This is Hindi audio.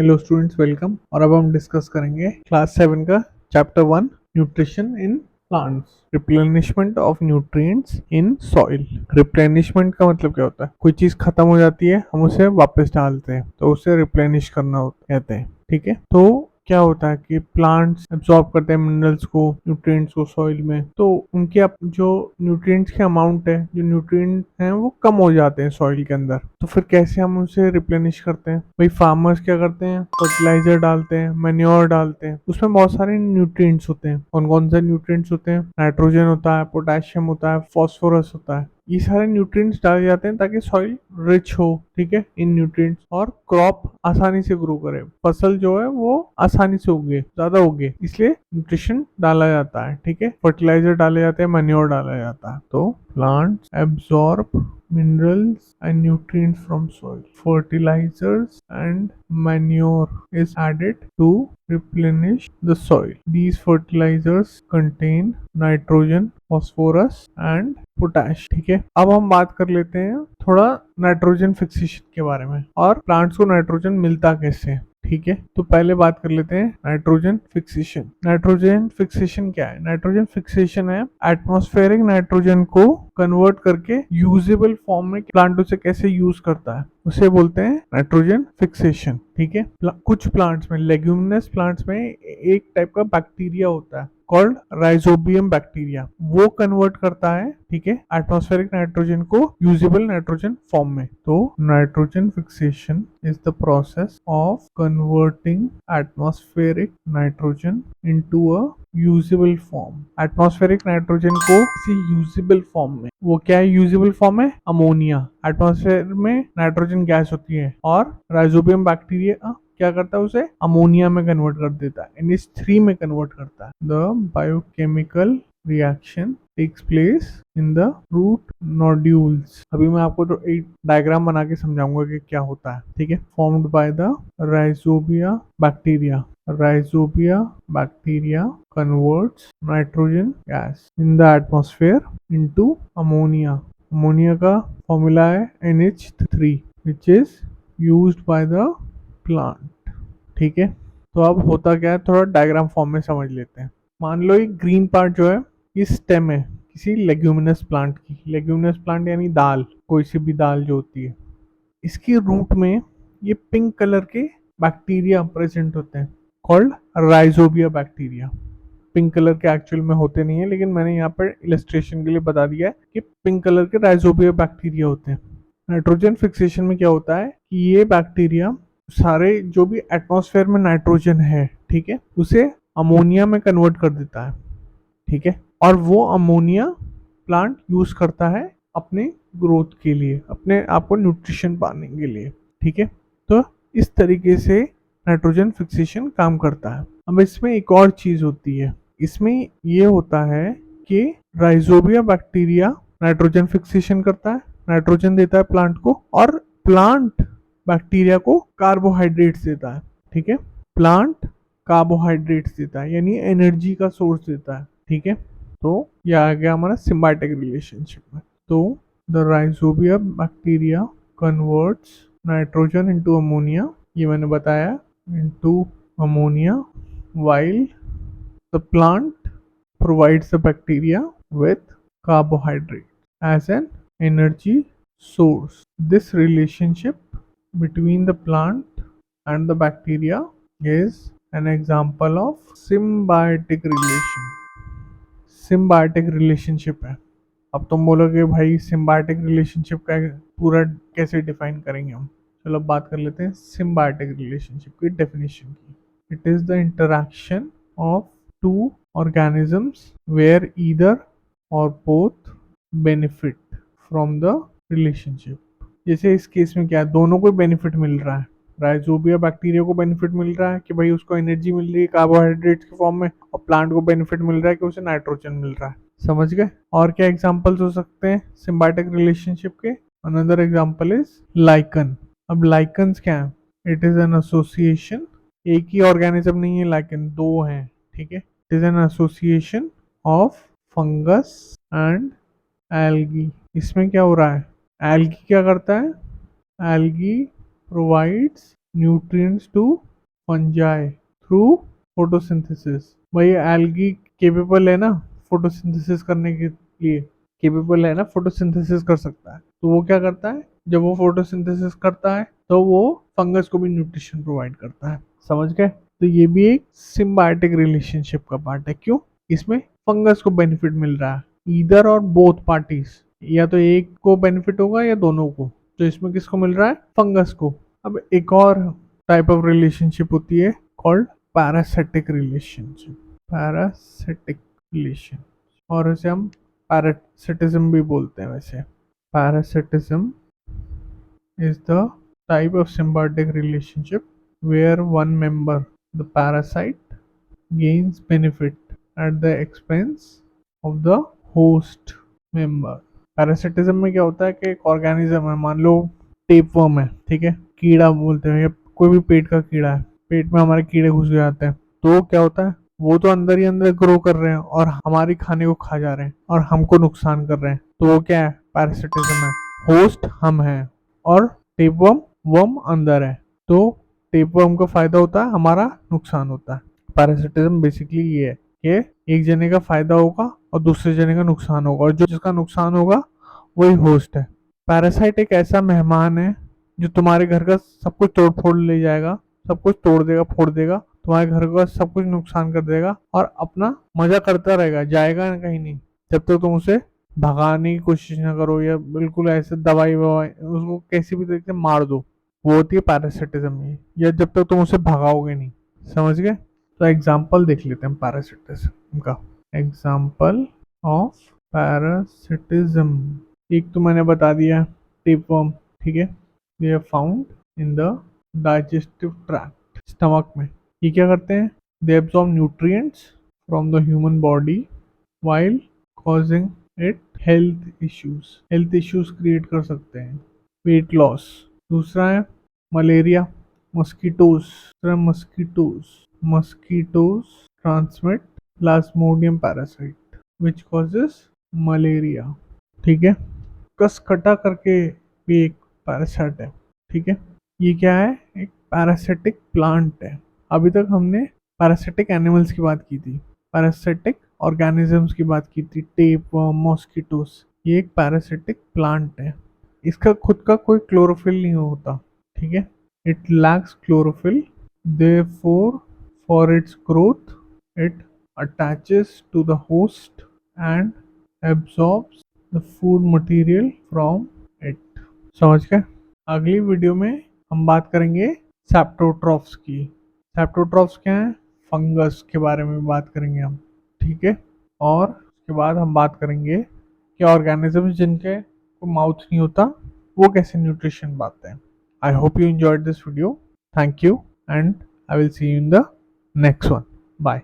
Hello students, welcome. और अब हम डिस्कस करेंगे क्लास 7 का chapter 1, nutrition in plants, replenishment of nutrients in soil. Replenishment का मतलब क्या होता है? कोई चीज खत्म हो जाती है, हम उसे वापस डालते हैं, तो उसे रिप्लेनिश करना कहते हैं। ठीक है, तो क्या होता है कि प्लांट्स एब्जॉर्ब करते हैं मिनरल्स को, न्यूट्रिएंट्स को सॉइल में, तो उनके जो न्यूट्रिएंट्स के अमाउंट है, जो न्यूट्रिएंट हैं वो कम हो जाते हैं सॉइल के अंदर। तो फिर कैसे हम उसे रिप्लेनिश करते हैं? भाई फार्मर्स क्या करते हैं, फर्टिलाइजर डालते हैं, मैन्योर डालते हैं, उसमें बहुत सारे न्यूट्रिएंट्स होते हैं। कौन कौन से न्यूट्रिएंट्स होते हैं? नाइट्रोजन होता है, पोटेशियम होता है, फास्फोरस होता है। ये सारे न्यूट्रिएंट्स डाले जाते हैं ताकि सॉइल रिच हो, ठीक है, इन न्यूट्रिएंट्स, और क्रॉप आसानी से ग्रो करे, फसल जो है वो आसानी से उगे, ज्यादा उगे, इसलिए न्यूट्रिशन डाला जाता है। ठीक है, फर्टिलाइजर डाले जाते हैं, मैन्योर डाला जाता है। तो plants absorb minerals and nutrients from soil. Fertilizers and manure is added to replenish the soil. These fertilizers contain nitrogen, phosphorus and potash. ठीक है, अब हम बात कर लेते हैं थोड़ा नाइट्रोजन फिक्सेशन के बारे में और प्लांट्स को नाइट्रोजन मिलता कैसे। ठीक है, तो पहले बात कर लेते हैं नाइट्रोजन फिक्सेशन। नाइट्रोजन फिक्सेशन क्या है? नाइट्रोजन फिक्सेशन है एटमॉस्फेरिक नाइट्रोजन को कन्वर्ट करके यूजेबल फॉर्म में प्लांट उसे कैसे यूज करता है, उसे बोलते हैं नाइट्रोजन फिक्सेशन। ठीक है, कुछ प्लांट्स में, लेग्यूमिनस प्लांट्स में, एक टाइप का बैक्टीरिया होता है कॉल्ड राइजोबियम बैक्टीरिया, वो कन्वर्ट करता है, ठीक है, एटमॉस्फेरिक नाइट्रोजन को यूजेबल नाइट्रोजन फॉर्म में। तो nitrogen fixation is the process of converting atmospheric nitrogen into a usable form. Atmospheric nitrogen को किसी यूजेबल फॉर्म में, वो क्या है यूजेबल फॉर्म है? अमोनिया। एटमॉस्फेयर में नाइट्रोजन गैस होती है और राइजोबियम बैक्टीरिया क्या करता है, उसे अमोनिया में कन्वर्ट कर देता है, NH3 में कन्वर्ट करता है। The biochemical reaction takes place in the root nodules. अभी मैं आपको तो एक डायग्राम बना के समझाऊंगा कि क्या होता है। ठीक है, formed by the rhizobia bacteria. Rhizobia bacteria converts nitrogen gas in the atmosphere into ammonia. Ammonia का फॉर्मूला है NH3 which is used by the plant। ठीक है, तो अब होता क्या है, थोड़ा डायग्राम फॉर्म में समझ लेते हैं। मान लो एक ग्रीन पार्ट जो है ये स्टेम है किसी लेग्यूमिनस प्लांट की। लेग्यूमिनस प्लांट यानी दाल, कोई सी भी दाल जो होती है। इसकी रूट में ये पिंक कलर के बैक्टीरिया प्रेजेंट होते हैं called rhizobia bacteria. Pink colour के एक्चुअल में होते नहीं है, लेकिन मैंने यहाँ पर इलस्ट्रेशन के लिए बता दिया है कि पिंक कलर के राइजोबिया बैक्टीरिया होते हैं। नाइट्रोजन फिक्सेशन में क्या होता है कि ये बैक्टीरिया सारे जो भी एटमॉस्फेयर में नाइट्रोजन है, ठीक है, उसे अमोनिया में कन्वर्ट कर देता है। ठीक है, और वो अमोनिया प्लांट यूज करता है अपने ग्रोथ के लिए, अपने आप को न्यूट्रिशन पाने के लिए। ठीक है, तो इस तरीके से नाइट्रोजन फिक्सेशन काम करता है। अब इसमें एक और चीज होती है, इसमें ये होता है कि राइजोबिया बैक्टीरिया नाइट्रोजन फिक्सेशन करता है, नाइट्रोजन देता है प्लांट को, और प्लांट बैक्टीरिया को कार्बोहाइड्रेट्स देता है। ठीक है, प्लांट कार्बोहाइड्रेट्स देता है, यानी एनर्जी का सोर्स देता है। ठीक है, तो ये आ गया हमारा सिम्बायोटिक रिलेशनशिप में। तो the rhizobia bacteria converts nitrogen into ammonia, ये मैंने बताया, into ammonia, while the plant provides the bacteria with carbohydrate as an energy source. This relationship between the plant and the bacteria is an example of symbiotic relation। Symbiotic relationship है। अब तुम बोलोगे भाई सिम्बायोटिक रिलेशनशिप का पूरा कैसे डिफाइन करेंगे हम? चलो अब बात कर लेते हैं सिम्बायोटिक रिलेशनशिप की डेफिनेशन की। It is the interaction of two organisms where either or both benefit from the relationship. जैसे इस केस में क्या है, दोनों को बेनिफिट मिल रहा है। राइजोबिया बैक्टीरिया को बेनिफिट मिल रहा है कि भाई उसको एनर्जी मिल रही है कार्बोहाइड्रेट्स के फॉर्म में, और प्लांट को बेनिफिट मिल रहा है कि उसे नाइट्रोजन मिल रहा है। समझ गए? और क्या एग्जांपल्स हो सकते हैं सिम्बायोटिक रिलेशनशिप के? Another example is lichen. अब लाइकन्स क्या है? इट इज एन एसोसिएशन, एक ही ऑर्गेनिज्म नहीं है लाइकन, दो हैं। ठीक है, it is an association of fungus and algae. इसमें क्या हो रहा है, एल्गी क्या करता है? Algae provides nutrients to fungi through photosynthesis. भाई एल्गी केपेबल है ना फोटोसिंथेसिस करने के लिए, केपेबल है ना, फोटोसिंथेसिस कर सकता है। तो वो क्या करता है, जब वो फोटोसिंथेसिस करता है तो वो फंगस को भी न्यूट्रिशन प्रोवाइड करता है। समझ गए? तो ये भी एक सिम्बायोटिक रिलेशनशिप का पार्ट है। क्यों? इसमें फंगस को बेनिफिट मिल रहा है, ईदर और बोथ पार्टीज, या तो एक को बेनिफिट होगा या दोनों को। तो इसमें किसको मिल रहा है? फंगस को। अब एक और टाइप ऑफ रिलेशनशिप होती है called parasitic relationship. Parasitic relation, और इसे हम पैरासिटिज्म भी बोलते हैं। वैसे parasitism is the type of symbiotic relationship where one member, the parasite, gains benefit at the expense of the host member. Parasitism में क्या होता है कि एक ऑर्गेनिज्म है, मान लो टेपवर्म है, ठीक है, कीड़ा बोलते हैं, या कोई भी पेट का कीड़ा है, पेट में हमारे कीड़े घुस जाते हैं, तो क्या होता है, वो तो अंदर ही अंदर ग्रो कर रहे हैं और हमारी खाने को खा जा रहे हैं और हमको नुकसान कर रहे हैं। तो वो क्या है? पैरासिटिज्म है। होस्ट हम हैं और टेपवर्म वर्म अंदर है, तो टेपवर्म का फायदा होता है, हमारा नुकसान होता है। पैरासिटिज्म बेसिकली ये है कि एक जने का फायदा होगा और दूसरे जने का नुकसान होगा, और जो जिसका नुकसान होगा वही होस्ट है। पैरासाइट एक ऐसा मेहमान है जो तुम्हारे घर का सब कुछ तोड़ फोड़ ले जाएगा, सब कुछ तोड़ देगा, फोड़ देगा, तुम्हारे घर का सब कुछ नुकसान कर देगा और अपना मजा करता रहेगा, जाएगा ना कहीं नहीं, जब तक तुम उसे भगाने की कोशिश ना करो या बिल्कुल ऐसे दवाई ववाई उसको कैसी भी तरीके से मार दो। वो होती है पैरासिटिज्म, ये, या जब तक तुम उसे भगाओगे नहीं। समझ गए? तो एग्जाम्पल देख लेते हैं पैरासिटिज्म का। एग्जाम्पल ऑफ पैरासिटिज्म, एक तो मैंने बता दिया, टेपवर्म, ठीक है, they are found in the digestive tract, stomach में। ये क्या करते हैं? They absorb nutrients from the human body while causing it health issues create कर सकते हैं। Weight loss. दूसरा है मलेरिया, मस्कीटोज। दूसरा mosquitoes transmit plasmodium parasite which causes malaria. ठीक है। कसकटा करके भी एक पैरासाइट है, ठीक है। ये क्या है? एक पैरासिटिक प्लांट है। अभी तक हमने पैरासिटिक एनिमल्स की बात की थी, पैरासिटिक ऑर्गेनिजम्स की बात की थी, टेप मॉस्किटोस। ये एक पैरासिटिक प्लांट है। इसका खुद का कोई क्लोरोफिल नहीं होता, ठीक है। It lacks chlorophyll, therefore for its growth it attaches to the host and absorbs the food material from it. समझ गए? अगली वीडियो में हम बात करेंगे सेप्टोट्रॉफ्स की। सेप्टोट्रॉफ्स क्या है? फंगस के बारे में बात करेंगे हम, ठीक है। और उसके बाद हम बात करेंगे कि ऑर्गेनिजम्स जिनके को माउथ नहीं होता वो कैसे न्यूट्रिशन पाते हैं। I hope you enjoyed this video. Thank you and I will see you in the next one. Bye.